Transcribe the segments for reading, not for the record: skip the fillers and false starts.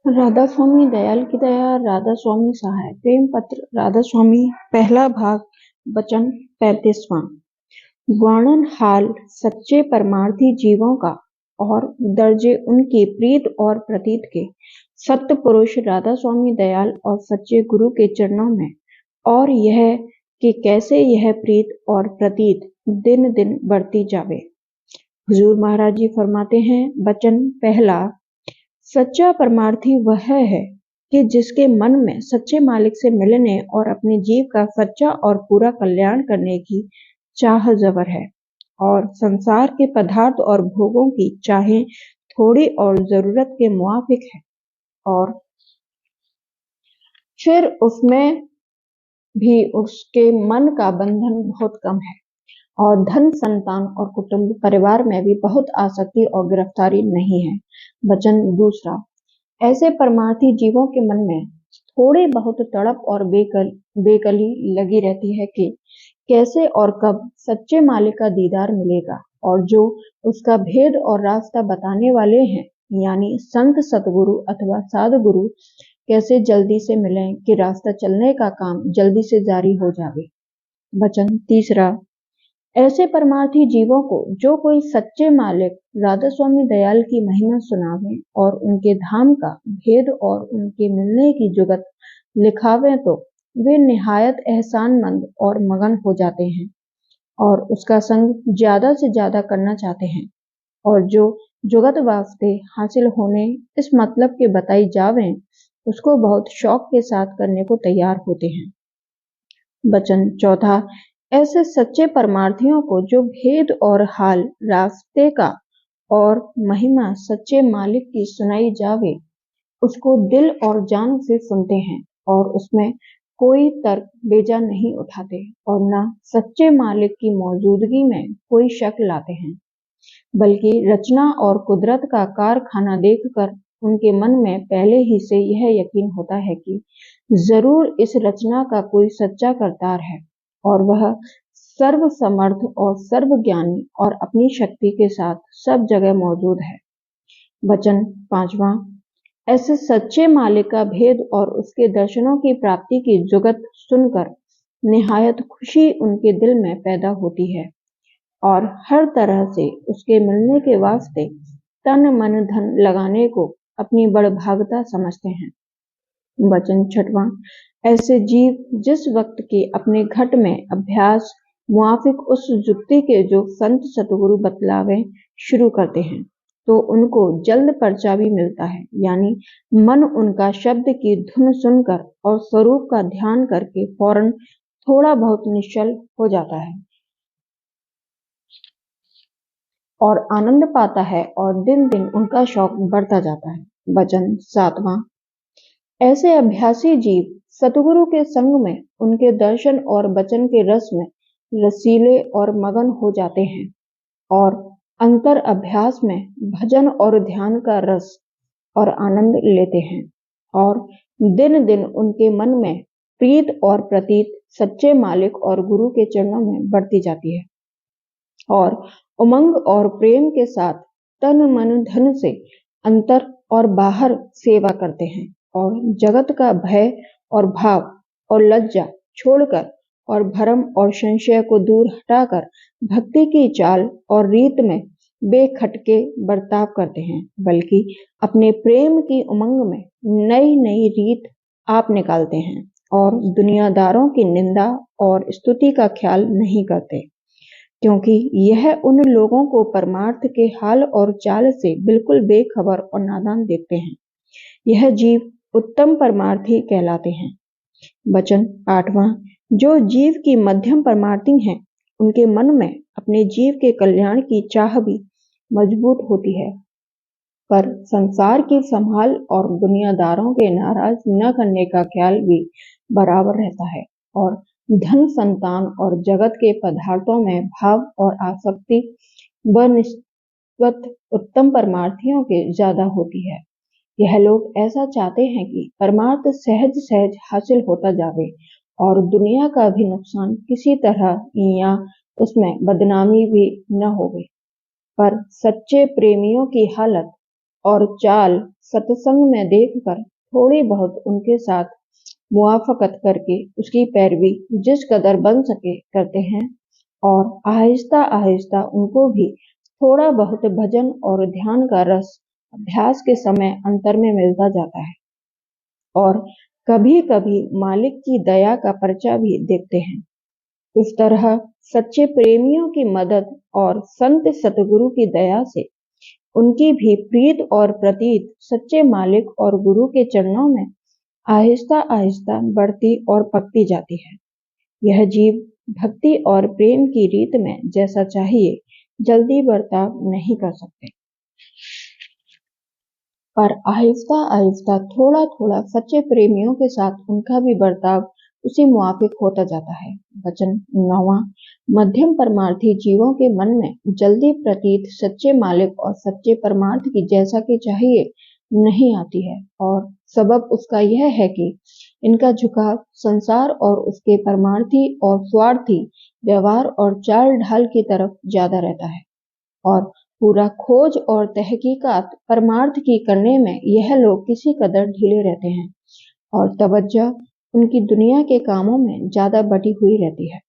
राधा स्वामी दयाल की दया। राधा स्वामी सहाय प्रेम पत्र। राधा स्वामी पहला भाग। वचन 35वां। वर्णन हाल सच्चे परमार्थी जीवों का और दर्जे उनकी प्रीत और प्रतीत के सत्य पुरुष राधा स्वामी दयाल और सच्चे गुरु के चरणों में, और यह कि कैसे यह प्रीत और प्रतीत दिन दिन बढ़ती जावे। हुजूर महाराज जी फरमाते हैं, वचन पहला। सच्चा परमार्थी वह है कि जिसके मन में सच्चे मालिक से मिलने और अपने जीव का सच्चा और पूरा कल्याण करने की चाह जबर है, और संसार के पदार्थ और भोगों की चाहें थोड़ी और जरूरत के मुआफिक है, और फिर उसमें भी उसके मन का बंधन बहुत कम है, और धन संतान और कुटुंब परिवार में भी बहुत आसक्ति और गिरफ्तारी नहीं है। वचन दूसरा। ऐसे परमार्थी जीवों के मन में थोड़ी बहुत तड़प और बेकली लगी रहती है कि कैसे और कब सच्चे मालिक का दीदार मिलेगा, और जो उसका भेद और रास्ता बताने वाले हैं, यानी संत सतगुरु अथवा साधु गुरु, कैसे जल्दी से मिलें कि रास्ता चलने का काम जल्दी से जारी हो जावे। वचन तीसरा। ऐसे परमार्थी जीवों को जो कोई सच्चे मालिक राधा स्वामी दयाल की महिमा सुनावे और उनके धाम का भेद और उनके मिलने की जुगत लिखावे, तो वे निहायत एहसानमंद और मगन हो जाते हैं और उसका संग ज्यादा से ज्यादा करना चाहते हैं, और जो जुगत वास्ते हासिल होने इस मतलब के बताई जावे, उसको बहुत शौक के साथ करने को तैयार होते हैं। वचन चौथा। ऐसे सच्चे परमार्थियों को जो भेद और हाल रास्ते का और महिमा सच्चे मालिक की सुनाई जावे, उसको दिल और जान से सुनते हैं, और उसमें कोई तर्क बेजा नहीं उठाते, और न सच्चे मालिक की मौजूदगी में कोई शक लाते हैं, बल्कि रचना और कुदरत का कारखाना देखकर उनके मन में पहले ही से यह यकीन होता है कि जरूर इस रचना का कोई सच्चा करतार है, और वह सर्व समर्थ और सर्वज्ञानी और अपनी शक्ति के साथ सब जगह मौजूद है। वचन पांचवा। ऐसे सच्चे मालिक का भेद और उसके दर्शनों की प्राप्ति की जुगत सुनकर निहायत खुशी उनके दिल में पैदा होती है, और हर तरह से उसके मिलने के वास्ते तन मन धन लगाने को अपनी बड़भागता समझते हैं। वचन छठवां। ऐसे जीव जिस वक्त के अपने घट में अभ्यास मुआफिक उस जुक्ति के जो संत सतगुरु बतलावे शुरू करते हैं, तो उनको जल्द पर्चा भी मिलता है, यानी मन उनका शब्द की धुन सुनकर और स्वरूप का ध्यान करके फौरन थोड़ा बहुत निश्चल हो जाता है और आनंद पाता है, और दिन दिन उनका शौक बढ़ता जाता है। वचन सातवां। ऐसे अभ्यासी जीव सतगुरु के संग में उनके दर्शन और वचन के रस में रसीले और मगन हो जाते हैं, और अंतर अभ्यास में भजन और ध्यान का रस और आनंद लेते हैं, और दिन दिन उनके मन में प्रीत और प्रतीत सच्चे मालिक और गुरु के चरणों में बढ़ती जाती है, और उमंग और प्रेम के साथ तन मन धन से अंतर और बाहर सेवा करते हैं, और जगत का भय और भाव और लज्जा छोड़कर और भरम और संशय को दूर हटाकर भक्ति की चाल और रीत में बेखटके बर्ताव करते हैं, बल्कि अपने प्रेम की उमंग में नई नई रीत आप निकालते हैं, और दुनियादारों की निंदा और स्तुति का ख्याल नहीं करते, क्योंकि यह उन लोगों को परमार्थ के हाल और चाल से बिल्कुल बेखबर और नादान देखते हैं। यह जीव उत्तम परमार्थी कहलाते हैं। वचन आठवां। जो जीव की मध्यम परमार्थी हैं, उनके मन में अपने जीव के कल्याण की चाह भी मजबूत होती है, पर संसार की संभाल और दुनियादारों के नाराज न करने का ख्याल भी बराबर रहता है, और धन संतान और जगत के पदार्थों में भाव और आसक्ति बनिस्बत उत्तम परमार्थियों के ज्यादा होती है। यह लोग ऐसा चाहते हैं कि परमार्थ सहज सहज हासिल होता जावे, और दुनिया का भी नुकसान किसी तरह या उसमें बदनामी भी न होवे, पर सच्चे प्रेमियों की हालत और चाल सत्संग में देखकर थोड़ी बहुत उनके साथ मुआफ़क़त करके उसकी पैरवी जिस कदर बन सके करते हैं, और आहिस्ता-आहिस्ता उनको भी थोड़ा बहुत भजन और ध्यान का रस अभ्यास के समय अंतर में मिलता जाता है, और कभी-कभी मालिक की दया का पर्चा भी देखते हैं। इस तरह सच्चे प्रेमियों की मदद और संत सतगुरु की दया से उनकी भी प्रीत और प्रतीत सच्चे मालिक और गुरु के चरणों में आहिस्ता-आहिस्ता बढ़ती और पकती जाती है। यह जीव भक्ति और प्रेम की रीत में जैसा चाहिए जल्दी बर्ताव नहीं कर सकते, पर आहिस्ता-आहिस्ता थोड़ा-थोड़ा सच्चे प्रेमियों के साथ उनका भी बर्ताव उसी मुआफिक होता जाता है। वचन 9वां, मध्यम परमार्थी जीवों के मन में जल्दी प्रतीत सच्चे मालिक और सच्चे परमार्थ की जैसा कि चाहिए नहीं आती है, और सबब उसका यह है कि इनका झुकाव संसार और उसके परमार्थी और स्वार्थी व्यवहार और चाल ढाल की तरफ ज्यादा रहता है, और पूरा खोज और तहकीकात परमार्थ की करने में यह लोग किसी कदर ढीले रहते हैं, और तवज्जो उनकी दुनिया के कामों में ज्यादा बटी हुई रहती है।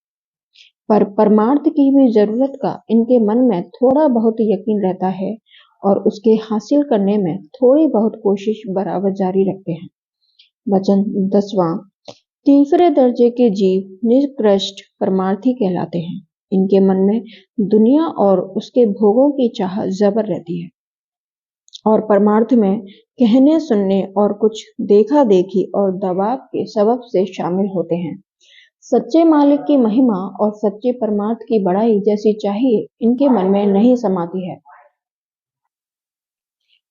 पर परमार्थ की भी जरूरत का इनके मन में थोड़ा बहुत यकीन रहता है, और उसके हासिल करने में थोड़ी बहुत कोशिश बराबर जारी रखते हैं। वचन 10वां, तीसरे दर्जे के जीव निकृष्ट परमार्थी कहलाते हैं। इनके मन में दुनिया और उसके भोगों की चाह जबर रहती है, और परमार्थ में कहने सुनने और कुछ देखा देखी और दबाव के सबब से शामिल होते हैं। सच्चे मालिक की महिमा और सच्चे परमार्थ की बड़ाई जैसी चाहिए इनके मन में नहीं समाती है,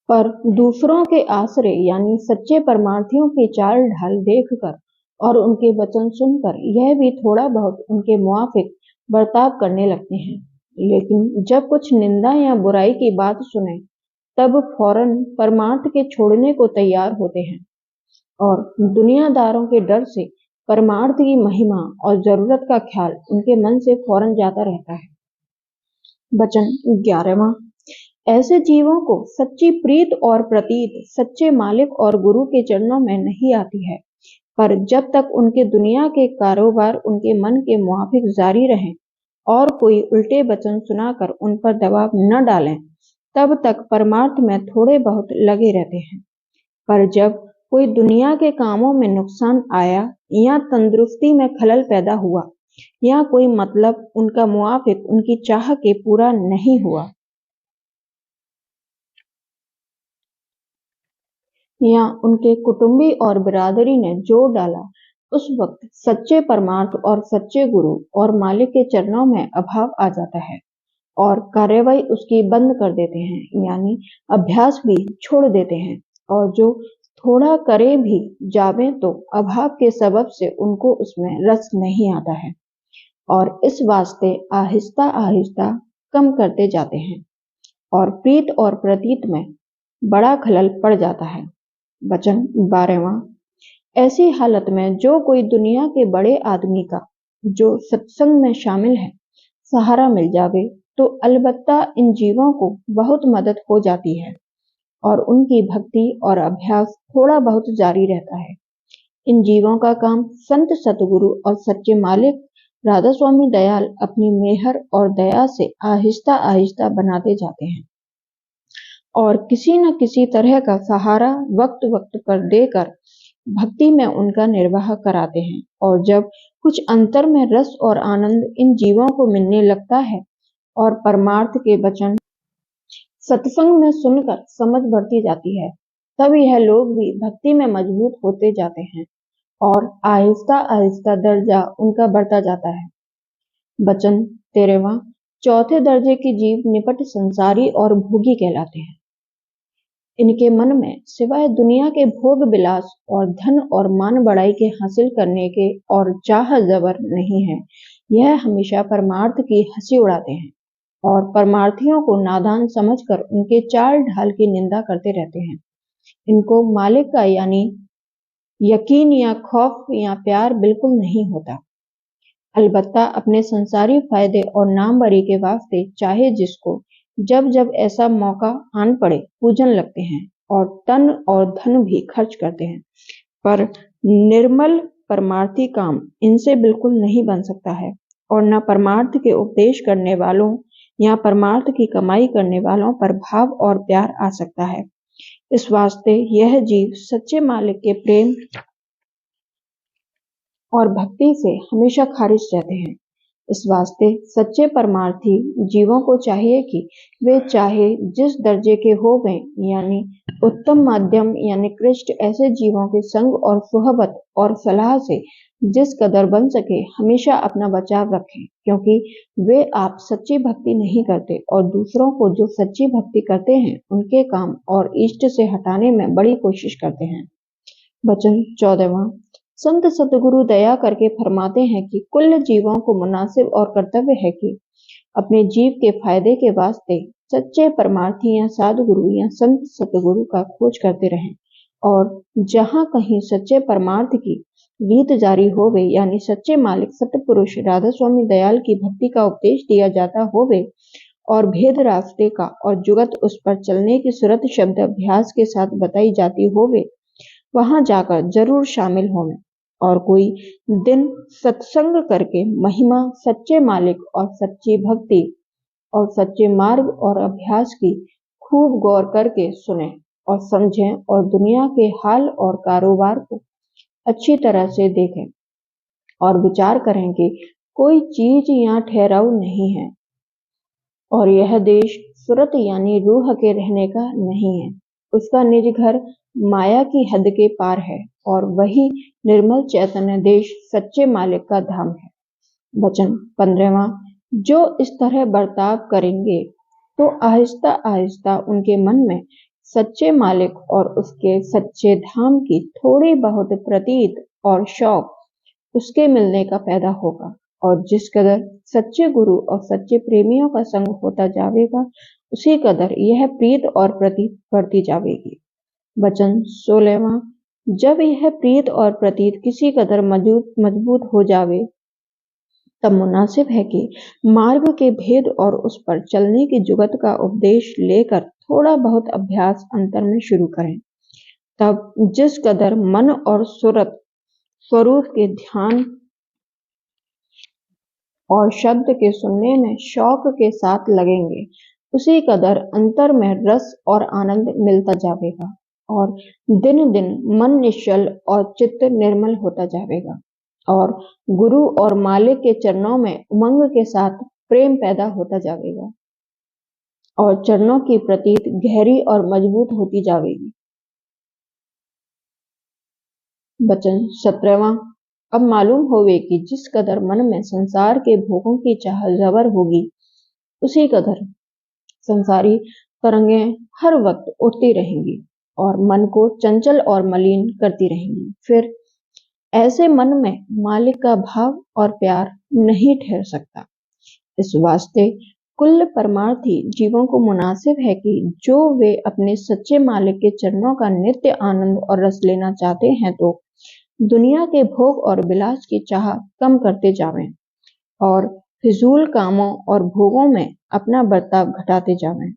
पर दूसरों के आसरे यानी सच्चे परमार्थियों की चाल ढाल देखकर और उनके वचन सुनकर यह भी थोड़ा बहुत उनके मुआफिक बर्ताव करने लगते हैं। लेकिन जब कुछ निंदा या बुराई की बात सुने तब फौरन परमार्थ के छोड़ने को तैयार होते हैं, और दुनियादारों के डर से परमार्थ की महिमा और जरूरत का ख्याल उनके मन से फौरन जाता रहता है। वचन 11वां, ऐसे जीवों को सच्ची प्रीत और प्रतीत सच्चे मालिक और गुरु के चरणों में नहीं आती है, पर जब तक उनके दुनिया के कारोबार उनके मन के मुआफिक जारी रहें और कोई उल्टे वचन सुनाकर उन पर दबाव न डालें, तब तक परमार्थ में थोड़े बहुत लगे रहते हैं। पर जब कोई दुनिया के कामों में नुकसान आया या तंदुरुस्ती में खलल पैदा हुआ या कोई मतलब उनका मुआफिक उनकी चाह के पूरा नहीं हुआ या उनके कुटुंबी और बिरादरी ने जोर डाला, उस वक्त सच्चे परमार्थ और सच्चे गुरु और मालिक के चरणों में अभाव आ जाता है, और कार्यवाही उसकी बंद कर देते हैं, यानी अभ्यास भी छोड़ देते हैं, और जो थोड़ा करे भी जावे तो अभाव के सबब से उनको उसमें रस नहीं आता है, और इस वास्ते आहिस्ता आहिस्ता कम करते जाते हैं, और प्रीत और प्रतीत में बड़ा खलल पड़ जाता है। वचन 12वां, ऐसी हालत में जो कोई दुनिया के बड़े आदमी का जो सत्संग में शामिल है सहारा मिल जावे तो अलबत्ता इन जीवों को बहुत मदद हो जाती है, और उनकी भक्ति और अभ्यास थोड़ा बहुत जारी रहता है। इन जीवों का काम संत सतगुरु और सच्चे मालिक राधा स्वामी दयाल अपनी मेहर और दया से आहिस्ता आहिस्ता बनाते जाते हैं, और किसी न किसी तरह का सहारा वक्त वक्त पर देकर भक्ति में उनका निर्वाह कराते हैं, और जब कुछ अंतर में रस और आनंद इन जीवों को मिलने लगता है और परमार्थ के वचन सत्संग में सुनकर समझ बढ़ती जाती है, तब यह लोग भी भक्ति में मजबूत होते जाते हैं, और आहिस्ता आहिस्ता दर्जा उनका बढ़ता जाता है। वचन 13वां, चौथे दर्जे के जीव निपट संसारी और भोगी कहलाते हैं। इनके मन में सिवाय दुनिया के भोग विलास और धन और मान बढ़ाई के हासिल करने के और चाह जबर नहीं है। यह हमेशा परमार्थ की हंसी उड़ाते हैं, और परमार्थियों को नादान समझकर उनके चाल ढाल की निंदा करते रहते हैं। इनको मालिक का यानी यकीन या खौफ या प्यार बिल्कुल नहीं होता, अलबत्ता अपने संसारी फायदे और नामवरी के वास्ते चाहे जिसको जब जब ऐसा मौका आन पड़े पूजन लगते हैं और तन और धन भी खर्च करते हैं, पर निर्मल परमार्थी काम इनसे बिल्कुल नहीं बन सकता है और न परमार्थ के उपदेश करने वालों या परमार्थ की कमाई करने वालों पर भाव और प्यार आ सकता है। इस वास्ते यह जीव सच्चे मालिक के प्रेम और भक्ति से हमेशा खारिज रहते हैं। इस वास्ते सच्चे परमार्थी जीवों को चाहिए कि वे चाहे जिस दर्जे के हो गए, यानी उत्तम, मध्यम या निकृष्ट, ऐसे जीवों के संग और सुहबत और सलाह से जिस कदर बन सके हमेशा अपना बचाव रखें, क्योंकि वे आप सच्ची भक्ति नहीं करते और दूसरों को जो सच्ची भक्ति करते हैं उनके काम और इष्ट से हटाने में बड़ी कोशिश करते हैं। वचन 14वां। संत सतगुरु दया करके फरमाते हैं कि कुल जीवों को मुनासिब और कर्तव्य है कि अपने जीव के फायदे के वास्ते सच्चे परमार्थी या साधुगुरु या संत सतगुरु का खोज करते रहें और जहां कहीं सच्चे परमार्थ की रीत जारी होवे, यानी सच्चे मालिक सतपुरुष राधा स्वामी दयाल की भक्ति का उपदेश दिया जाता होवे और भेद रास्ते का और जुगत उस पर चलने की सूरत शब्द अभ्यास के साथ बताई जाती होवे, वहां जाकर जरूर शामिल होवें और कोई दिन सत्संग करके महिमा सच्चे मालिक और सच्ची भक्ति और सच्चे मार्ग और अभ्यास की खूब गौर करके सुने और समझें और दुनिया के हाल और कारोबार को अच्छी तरह से देखें और विचार करें कि कोई चीज यहाँ ठहराव नहीं है और यह देश सूरत यानी रूह के रहने का नहीं है। उसका निज घर माया की हद के पार है और वही निर्मल चैतन्य देश सच्चे मालिक का धाम है। वचन 15वां। जो इस तरह बर्ताव करेंगे तो आहिस्ता आहिस्ता उनके मन में सच्चे मालिक और उसके सच्चे धाम की थोड़ी बहुत प्रतीत और शौक उसके मिलने का पैदा होगा और जिस कदर सच्चे गुरु और सच्चे प्रेमियों का संग होता जाएगा उसी कदर यह प्रीत और प्रतीत बढ़ती जाएगी। वचन 16वां। जब यह प्रीत और प्रतीत किसी कदर मजबूत हो जावे तब मुनासिब है कि मार्ग के भेद और उस पर चलने की जुगत का उपदेश लेकर थोड़ा बहुत अभ्यास अंतर में शुरू करें। तब जिस कदर मन और सूरत स्वरूप के ध्यान और शब्द के सुनने में शौक के साथ लगेंगे, उसी कदर अंतर में रस और आनंद मिलता जाएगा और दिन दिन मन निश्चल और चित्त निर्मल होता जाएगा और गुरु और मालिक के चरणों में उमंग के साथ प्रेम पैदा होता जाएगा और चरणों की प्रतीत गहरी और मजबूत होती जाएगी। वचन 17वां। अब मालूम होवे कि जिस कदर मन में संसार के भोगों की चाह जबर होगी उसी कदर संसारी तरंगें हर वक्त उठती रहेंगी और मन को चंचल और मलिन करती रहेंगी। फिर ऐसे मन में मालिक का भाव और प्यार नहीं ठहर सकता। इस वास्ते कुल परमार्थी जीवों को मुनासिब है कि जो वे अपने सच्चे मालिक के चरणों का नित्य आनंद और रस लेना चाहते हैं तो दुनिया के भोग और विलास की चाह कम करते जावें और फिजूल कामों और भोगों में अपना बर्ताव घटाते जावें,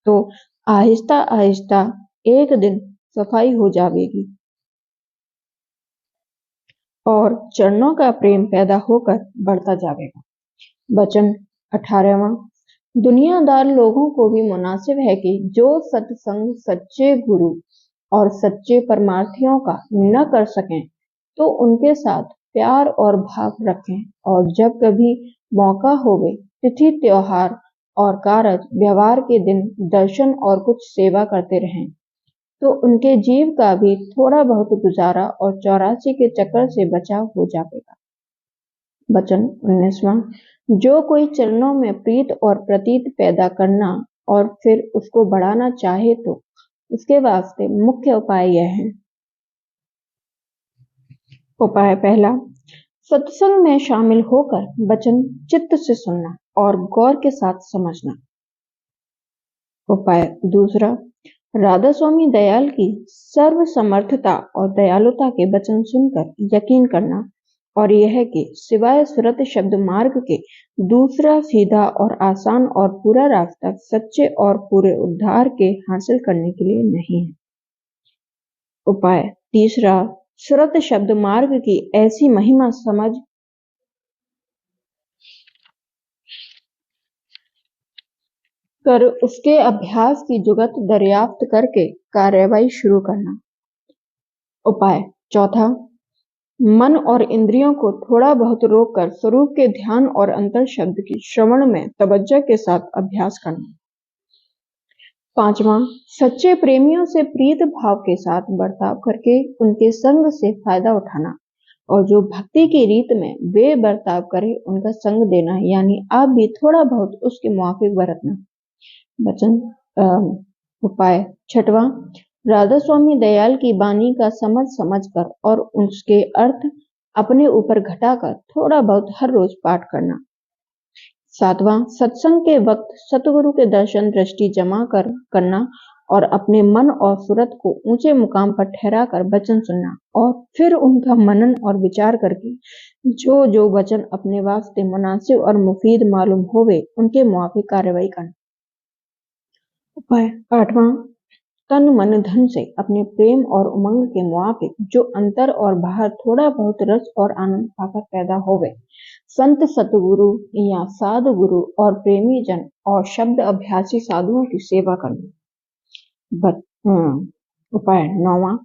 तो आहिस्ता आहिस्ता एक दिन सफाई हो जाएगी और चरणों का प्रेम पैदा होकर बढ़ता जाएगा। वचन 18वां। दुनियादार लोगों को भी मुनासिब है कि जो सत्संग सच्चे गुरु और सच्चे परमार्थियों का न कर सकें तो उनके साथ प्यार और भाव रखें और जब कभी मौका होवे तिथि त्योहार और कारज व्यवहार के दिन दर्शन और कुछ सेवा करते रहें, तो उनके जीव का भी थोड़ा बहुत गुजारा और 84 के चक्कर से बचाव हो जाएगा। वचन 19वां। जो कोई चरणों में प्रीत और प्रतीत पैदा करना और फिर उसको बढ़ाना चाहे तो उसके वास्ते मुख्य उपाय यह है। उपाय पहला, सत्संग में शामिल होकर वचन चित्त से सुनना और गौर के साथ समझना। उपाय दूसरा, राधा स्वामी दयाल की सर्व समर्थता और दयालुता के वचन सुनकर यकीन करना और यह है कि सिवाय सुरत शब्द मार्ग के दूसरा सीधा और आसान और पूरा रास्ता सच्चे और पूरे उद्धार के हासिल करने के लिए नहीं है। उपाय तीसरा, सुरत शब्द मार्ग की ऐसी महिमा समझ कर उसके अभ्यास की जुगत दरियाफ्त करके कार्यवाही शुरू करना। उपाय चौथा, मन और इंद्रियों को थोड़ा बहुत रोककर स्वरूप के ध्यान और अंतर शब्द की श्रवण में तवज्जो के साथ अभ्यास करना। पांचवा, सच्चे प्रेमियों से प्रीत भाव के साथ बर्ताव करके उनके संग से फायदा उठाना, और जो भक्ति की रीत में वे बर्ताव करे उनका संग देना, यानी आप भी थोड़ा बहुत उसके मुआफिक बरतना। वचन उपाय छठवां, राधा स्वामी दयाल की बानी का समझ कर और उसके अर्थ अपने ऊपर घटाकर थोड़ा बहुत हर रोज पाठ करना। सातवां, सत्संग के वक्त सतगुरु के दर्शन दृष्टि जमा करना और अपने मन और सूरत को ऊंचे मुकाम पर ठहरा कर वचन सुनना, और फिर उनका मनन और विचार करके जो जो वचन अपने वास्ते मुनासिब और मुफीद मालूम होवे उनके मुआफिक कार्रवाई करना। उपाय आठवां, तन मन धन से अपने प्रेम और उमंग के मुआफिक जो अंतर और बाहर थोड़ा बहुत रस और आनंद पाकर पैदा होवे संत सतगुरु या साधु गुरु और प्रेमी जन और शब्द अभ्यासी साधुओं की सेवा करना। उपाय नौवां,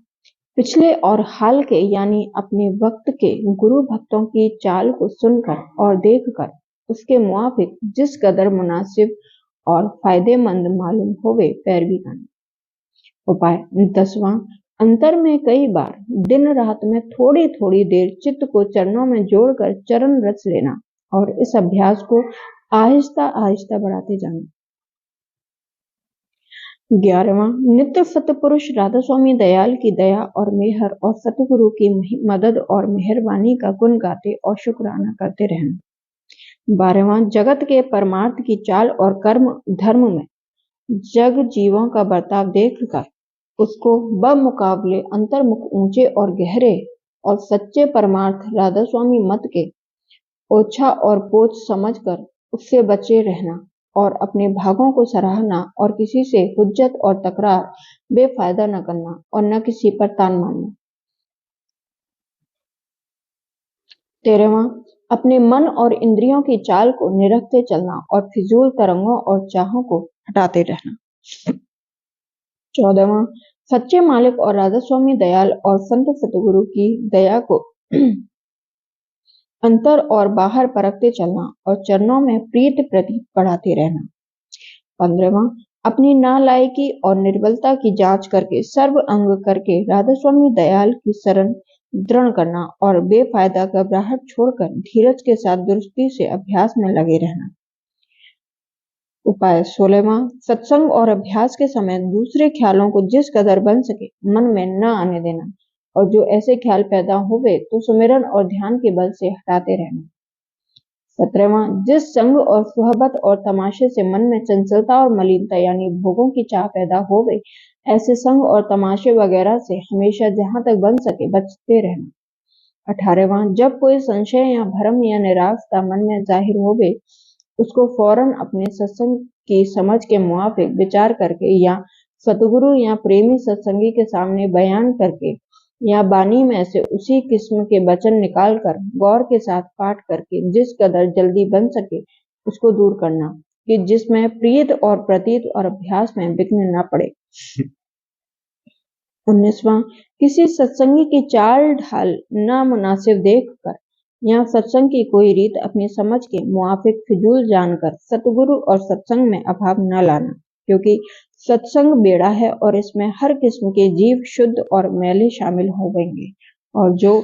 पिछले और हाल के यानी अपने वक्त के गुरु भक्तों की चाल को सुनकर और देखकर उसके मुआफिक जिस कदर मुनासिब और फायदेमंद मालूम होवे पैरवी करना। उपाय 10वां, अंतर में कई बार दिन रात में थोड़ी थोड़ी देर चित्त को चरणों में जोड़कर चरण रच लेना और इस अभ्यास को आहिस्ता आहिस्ता बढ़ाते जाना। 11वां, नित्य सतपुरुष राधा स्वामी दयाल की दया और मेहर और सतगुरु की मदद और मेहरबानी का गुण गाते और शुक्राना करते रहना। 12वां, जगत के परमार्थ की चाल और कर्म धर्म में जग जीवों का बर्ताव देखकर उसको बमुकाबले अंतर्मुख ऊंचे और गहरे और सच्चे परमार्थ राधा स्वामी मत के ओछा और पोछ समझकर उससे बचे रहना और अपने भागों को सराहना और किसी से हुज्जत और तकरार बेफायदा न करना और न किसी पर तान मारना। 13वां, अपने मन और इंद्रियों की चाल को निरखते चलना और फिजूल तरंगों और चाहों को हटाते रहना। 14वां, सच्चे मालिक और राधा स्वामी दयाल और संत सतगुरु की दया को अंतर और बाहर परखते चलना और चरणों में प्रीत प्रति बढ़ाते रहना। 15वां, अपनी नालायकी और निर्बलता की जांच करके सर्व अंग करके राधा स्वामी दयाल की शरण दृढ़ करना और बेफायदा घबराहट छोड़कर धीरज के साथ दुरुस्ती से अभ्यास में लगे रहना। उपाय 16वां, सत्संग और अभ्यास के समय दूसरे ख्यालों को जिस कदर बन सके मन में न आने देना और जो ऐसे ख्याल पैदा होवे तो सुमिरन और ध्यान के बल से हटाते रहना। 17वां, जिस संग और सुहबत और तमाशे से मन में चंचलता और मलिनता यानी भोगों की चाह पैदा होवे ऐसे संग और तमाशे वगैरह से हमेशा जहां तक बन सके बचते रहना। 18वां, जब कोई संशय या भ्रम या निराशता मन में जाहिर होवे उसको फौरन अपने सत्संग की समझ के मुआफिक विचार करके या सतगुरु या प्रेमी सत्संगी के सामने बयान करके या बानी में से उसी किस्म के वचन निकालकर गौर के साथ पाठ करके जिस कदर जल्दी बन सके उसको दूर करना कि जिसमें प्रीत और प्रतीत और अभ्यास में विघ्न न पड़े। 19वां, किसी सत्संगी की चाल ढाल नामुनासिब देखकर या सत्संग की कोई रीत अपनी समझ के मुआफिक फिजूल जानकर सतगुरु और सत्संग में अभाव न लाना, क्योंकि सत्संग बेड़ा है और इसमें हर किस्म के जीव शुद्ध और मैले शामिल होंगे और जो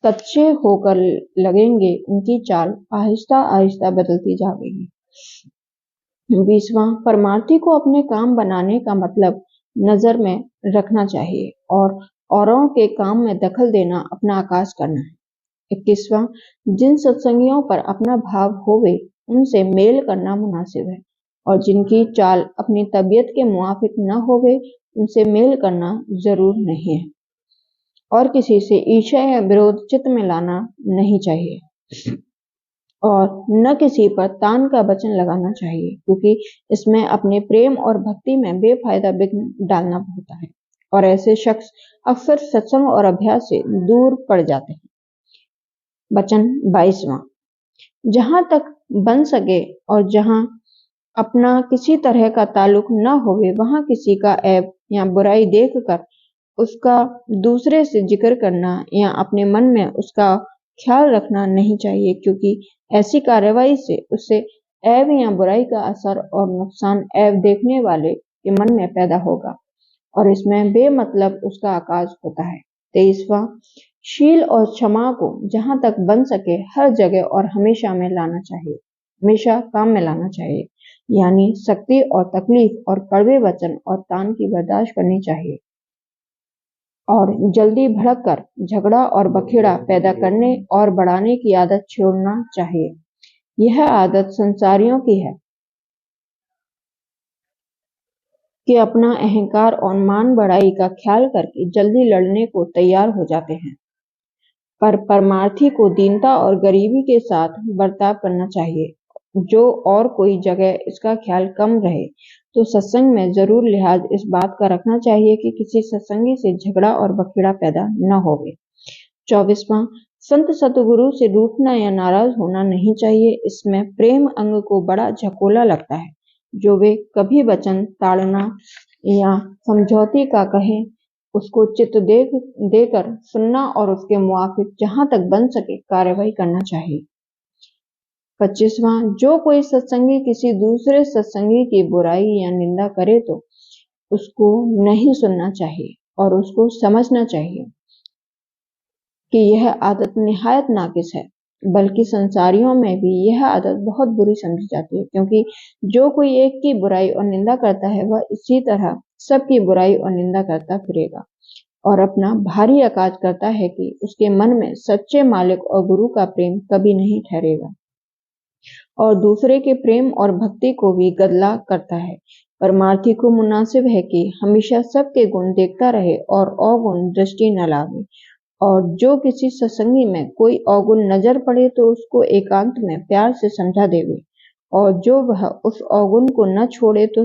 सच्चे होकर लगेंगे उनकी चाल आहिस्ता आहिस्ता बदलती जाएगी। 20वां, परमार्थी को अपने काम बनाने का मतलब नजर में रखना चाहिए और औरों के काम में दखल देना अपना आकाश करना है। 21वां, जिन सत्संगियों पर अपना भाव होवे उनसे मेल करना मुनासिब है और जिनकी चाल अपनी तबीयत के मुआफिक न होवे उनसे मेल करना जरूर नहीं है। और किसी से ईर्ष्या या विरोध चित्त में लाना नहीं चाहिए और न किसी पर तान का वचन लगाना चाहिए, क्योंकि इसमें अपने प्रेम और भक्ति में बेफायदा विघ्न डालना होता है और ऐसे शख्स अक्सर सत्संग और अभ्यास से दूर पड़ जाते हैं। वचन 22वां, जहां तक बन सके और जहां अपना किसी तरह का ताल्लुक न होवे, वहां किसी का ऐब या बुराई देखकर उसका दूसरे से जिक्र करना या अपने मन में उसका ख्याल रखना नहीं चाहिए, क्योंकि ऐसी कार्रवाई से उससे ऐब या बुराई का असर और नुकसान ऐब देखने वाले के मन में पैदा होगा और इसमें बेमतलब उसका आकाश होता है। 23वां, शील और क्षमा को जहां तक बन सके हर जगह और हमेशा में लाना चाहिए, हमेशा काम में लाना चाहिए, यानी सख्ती और तकलीफ और कड़वे वचन और तान की बर्दाश्त करनी चाहिए और जल्दी भड़क कर झगड़ा और बखेड़ा पैदा करने और बढ़ाने की आदत छोड़ना चाहिए। यह आदत संसारियों की है कि अपना अहंकार और मान बढ़ाई का ख्याल करके जल्दी लड़ने को तैयार हो जाते हैं, पर परमार्थी को दीनता और गरीबी के साथ बर्ताव करना चाहिए। जो और कोई जगह इसका ख्याल कम रहे तो सत्संग में जरूर लिहाज इस बात का रखना चाहिए कि किसी सत्संगी से झगड़ा और बखेड़ा पैदा न होवे। 24वां, संत सतगुरु से रूठना या नाराज होना नहीं चाहिए। इसमें प्रेम अंग को बड़ा झकोला लगता है, जो वे कभी वचन ताड़ना या समझौती का कहें उसको चित्त देकर सुनना और उसके मुआफिक जहां तक बन सके कार्यवाही करना चाहिए। 25वां, जो कोई सत्संगी किसी दूसरे सत्संगी की बुराई या निंदा करे तो उसको नहीं सुनना चाहिए और उसको समझना चाहिए कि यह आदत निहायत नाकिस है, बल्कि संसारियों में भी यह आदत बहुत बुरी समझी जाती है, क्योंकि जो कोई एक की बुराई और निंदा करता है वह इसी तरह सबकी बुराई और निंदा करता फिरेगा और अपना भारी अकाज करता है कि उसके मन में सच्चे मालिक और गुरु का प्रेम कभी नहीं ठहरेगा और दूसरे के प्रेम और भक्ति को भी गदला करता है। परमार्थी को मुनासिब है कि हमेशा सबके गुण देखता रहे और अवगुण दृष्टि न लावे और जो किसी सत्संगी में कोई अवगुण नजर पड़े तो उसको एकांत में प्यार से समझा देवे और जो वह उस अवगुण को न छोड़े तो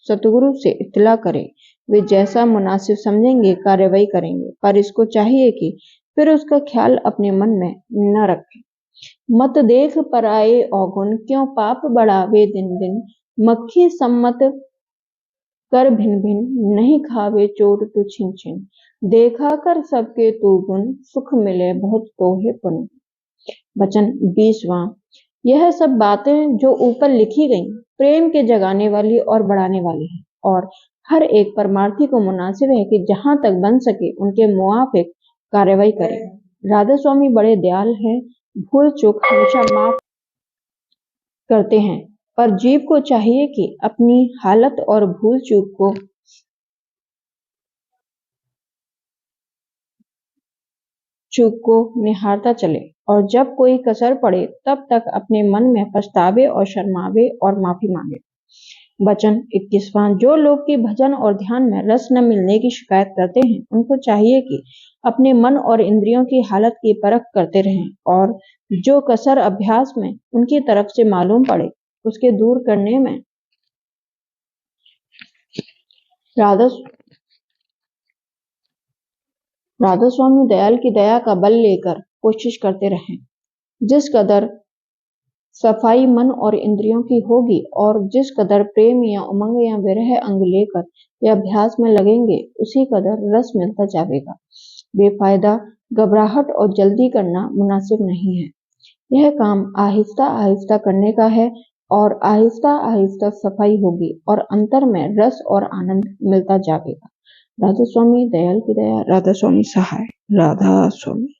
सतगुरु से इत्तला करे। वे जैसा मुनासिब समझेंगे कार्यवाही करेंगे, पर इसको चाहिए कि फिर उसका ख्याल अपने मन में न रखें। मत देख पराए अवगुण, क्यों पाप बढ़ावे दिन दिन। मक्खी सम्मत कर भिन भिन, नहीं खावे चोट तू छिन छिन। देखा कर सबके तू गुण, सुख मिले बहुत तोहे पुन। वचन 20वां, यह सब बातें जो ऊपर लिखी गई प्रेम के जगाने वाली और बढ़ाने वाली हैं और हर एक परमार्थी को मुनासिब है कि जहां तक बन सके उनके मुआफिक कार्यवाही करे। राधा स्वामी बड़े दयाल हैं, भूल चूक हमेशा माफ करते हैं, पर जीव को चाहिए कि अपनी हालत और भूल चूक को निहारता चले और जब कोई कसर पड़े तब तक अपने मन में पछतावे और शर्मावे और माफी मांगे। वचन 21वां, जो लोग की भजन और ध्यान में रस न मिलने की शिकायत करते हैं उनको चाहिए कि अपने मन और इंद्रियों की हालत की परख करते रहें और जो कसर अभ्यास में उनकी तरफ से मालूम पड़े उसके दूर करने में राधा स्वामी दयाल की दया का बल लेकर कोशिश करते रहें। जिस कदर सफाई मन और इंद्रियों की होगी और जिस कदर प्रेम या उमंग या विरह अंग लेकर वे अभ्यास में लगेंगे उसी कदर रस मिलता जाएगा। बेफायदा घबराहट और जल्दी करना मुनासिब नहीं है। यह काम आहिस्ता आहिस्ता करने का है और आहिस्ता आहिस्ता सफाई होगी और अंतर में रस और आनंद मिलता जाएगा। राधा स्वामी दयाल की दया, राधा स्वामी सहाय, राधा स्वामी।